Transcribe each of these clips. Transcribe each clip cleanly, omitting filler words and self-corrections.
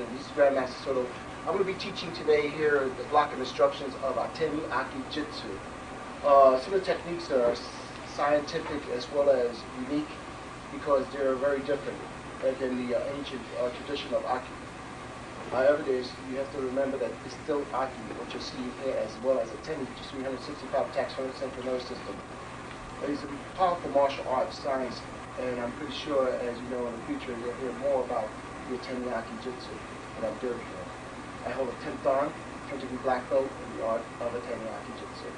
evening. This is Grandmaster Soto. I'm going to be teaching today here the block of instructions of ATEMI-JUJITSU. Some of the techniques are scientific as well as unique because they're very different than the ancient tradition of AIKI. However, you have to remember that it's still AIKI, what you're seeing here, as well as ATEMI, which is 365 attacks from the central nervous system. It's a powerful martial arts science, and I'm pretty sure, as you know, in the future you'll hear more about the ATEMI-JUJITSU that I'm doing here. I hold a 10th dan, 10th-degree black belt in the art of ATEMI-JUJITSU.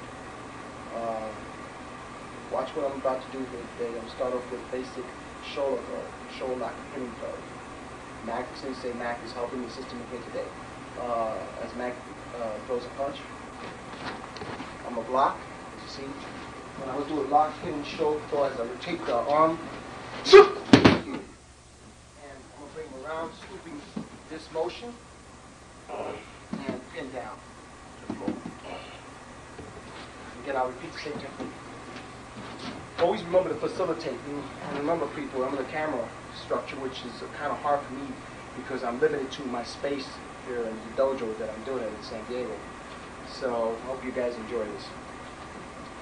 Watch what I'm about to do here today. I'm going to start off with basic shoulder throw, shoulder lock pinning throw. Mac, since say Mac is helping the system here today. As Mac throws a punch, I'm going to block, as you see. When I was doing lock, pinning, shoulder throw, as I rotate the arm, and I'm going to bring him around, scooping this motion, and pin down to the floor. Again, I'll repeat the same technique. Always remember to facilitate, and remember people, I'm in the camera structure, which is kind of hard for me because I'm limited to my space here in the dojo that I'm doing it in San Diego. So I hope you guys enjoy this.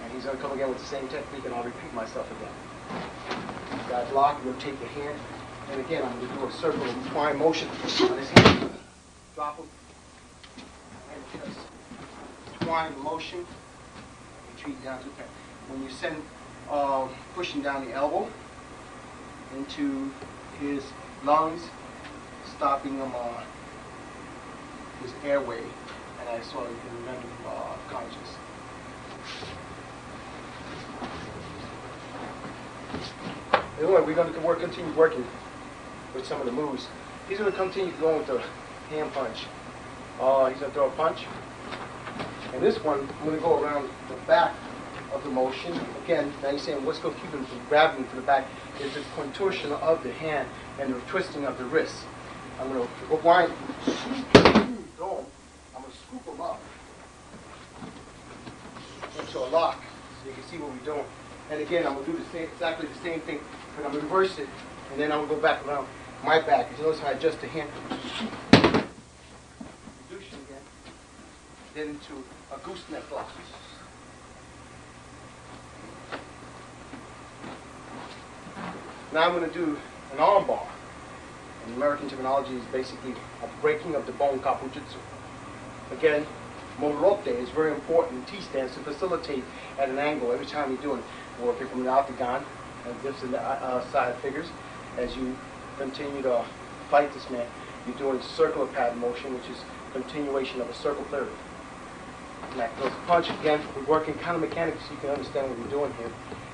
And he's going to come again with the same technique, and I'll repeat myself again. You guys lock, you're going to take your hand, and again I'm going to do a circle of fine motion on his hand. Drop him, and just twine motion, retreat down to the pen. When you send pushing down the elbow into his lungs, stopping him his airway, and I saw you can remember conscious. Anyway, we're going to continue working with some of the moves. He's going to continue going with the hand punch. He's going to throw a punch. And this one, I'm going to go around the back of the motion. Again, now you're saying what's going to keep him from grabbing from the back is the contortion of the hand and the twisting of the wrist. I'm going to wind, throw him. I'm going to scoop him up into a lock so you can see what we're doing. And again, I'm going to do exactly the same thing, but I'm going to reverse it, and then I'm going to go back around my back. You notice how I adjust the hand. Reduction again. Then into a gooseneck lock. Now I'm going to do an arm bar. In American terminology is basically a breaking of the bone kapujitsu. Again, morote is very important in T-stance to facilitate at an angle every time you're doing it. Working from the octagon and dips in the side figures. As you continue to fight this man, you're doing circular pattern motion, which is continuation of a circle third. Mac throws a punch again. We're working kind of mechanics so you can understand what we're doing here.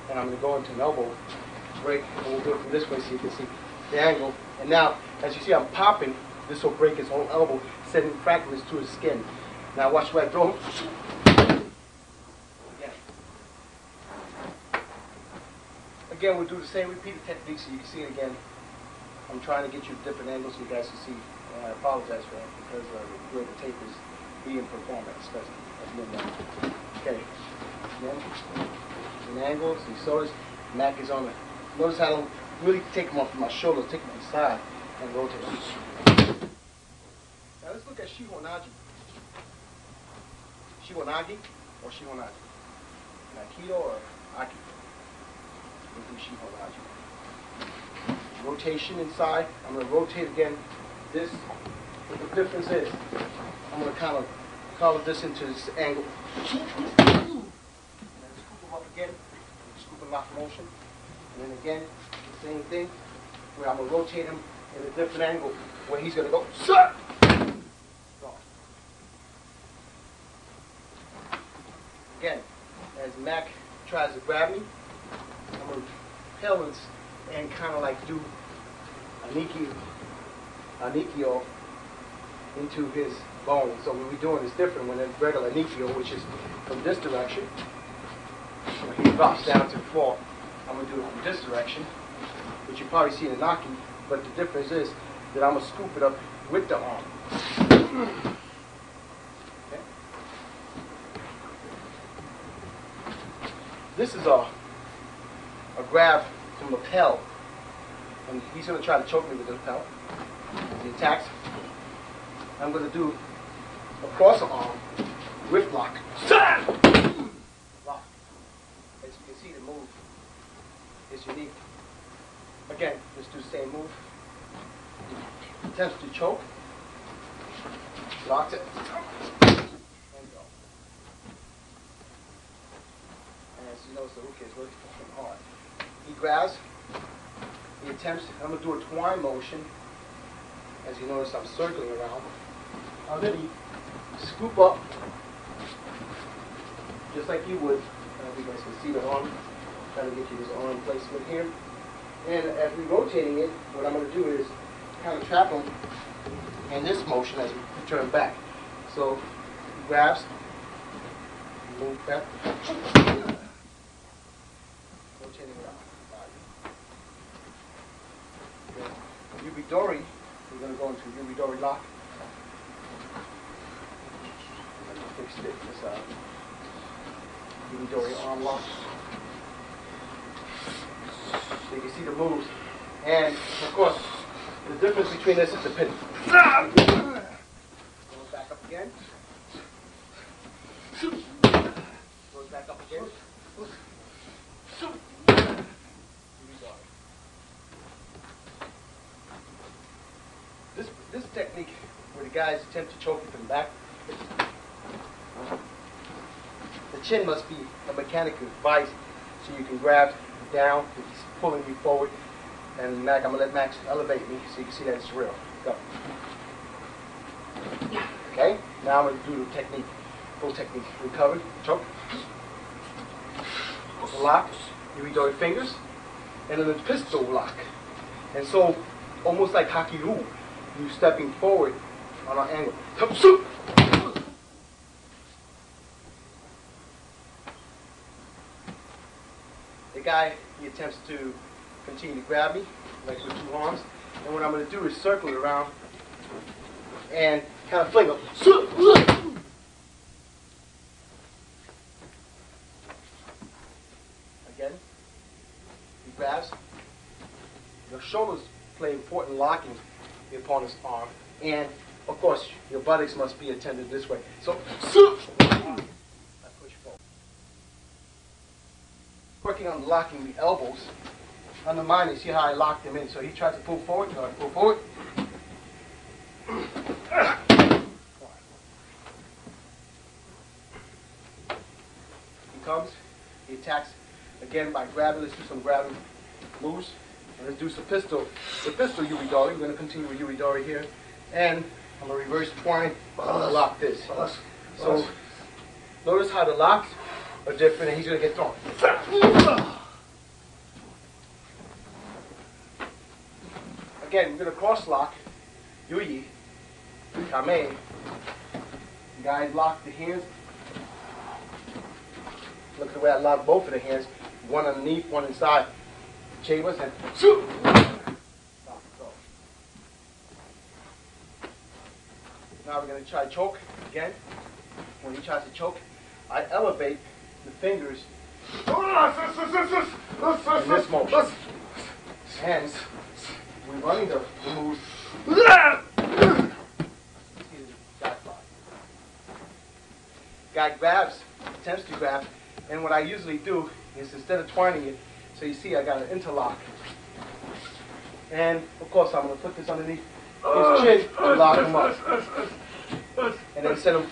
And I'm going to go into an elbow break, and we'll do it from this way so you can see the angle. And now, as you see, I'm popping. This will break his whole elbow, sending fragments to his skin. Now watch where I throw him. Again, we'll do the same repeated technique so you can see it again. I'm trying to get you different angles so you guys can see. And I apologize for that because the way the tape is being performed, especially at midnight. Okay. Again, an angle, so you saw this. Mac is on the. Notice how I don't really take him off my shoulder, take him to the side and rotate him. Now let's look at Shihonagi. Shihonagi or Shihonagi? Aikido or Aki? We'll do Shihonagi. Rotation inside. I'm going to rotate again. This, the difference is, I'm going to kind of color this into this angle. And then scoop him up again. Scoop and lock motion. And then again, the same thing, where I'm going to rotate him in a different angle, where he's going to go, sir! Again, as Mac tries to grab me, I'm going to repel and kind of like do a nikio into his bone. So what we're doing is different when it's regular nikio, which is from this direction. When he drops down to the floor, I'm going to do it from this direction, which you probably see in the knocking, but the difference is that I'm going to scoop it up with the arm. Okay. This is a grab from lapel, and he's going to try to choke me with the lapel. As he attacks, I'm going to do a cross arm with lock. Lock. As you can see, the move is unique. Again, let's do the same move. Attempts to choke. Locks it. And go. And as you notice, the hook is really fucking hard. He grabs. He attempts. I'm going to do a twine motion. As you notice, I'm circling around. I'll then scoop up, just like you would. I don't know if you guys can see the arm. Trying to get you this arm placement here. And as we're rotating it, what I'm going to do is kind of trap him in this motion as we turn back. So he grabs, move back, rotating around. Yubidori, we're going to go into Yubidori lock. Fix this out. Yubidori arm lock. So you can see the moves. And of course, the difference between this is the pin. Going back up again. Goes back up again. This technique where the guys attempt to choke you from the back, the chin must be a mechanical device so you can grab down if he's pulling you forward. And Mac, I'm going to let Max elevate me so you can see that it's real. Go. Okay, now I'm going to do the technique, full technique. Recover, choke. Lock, Yubidori fingers, and then the pistol lock. And so, almost like Hakiru, you stepping forward on an angle. The guy, he attempts to continue to grab me, like with two arms. And what I'm going to do is circle it around and kind of fling him. Again, he grabs. Your shoulders play important locking the opponent's arm. And, of course, your buttocks must be attended this way. So, I push forward. Working on locking the elbows. Under mine, you see how I locked him in. So he tries to pull forward, so I pull forward. He comes, he attacks again by grabbing. Let's do some grabbing moves. And let's do some pistol. The pistol Yubidori. We're going to continue with Yubidori here. And I'm going to reverse twine and lock this. So notice how the locks are different and he's going to get thrown. Again, we're going to cross lock, Yuyi, Kame. Guys lock the hands. Look at the way I lock both of the hands. One underneath, one inside. Chambers and shoot! Now we're going to try choke again. When he tries to choke, I elevate the fingers in this motion. Hands. We're running the moves. Guy grabs, attempts to grab, and what I usually do is instead of twining it, so you see I got an interlock. And of course I'm going to put this underneath his chin and lock him up. And then send him.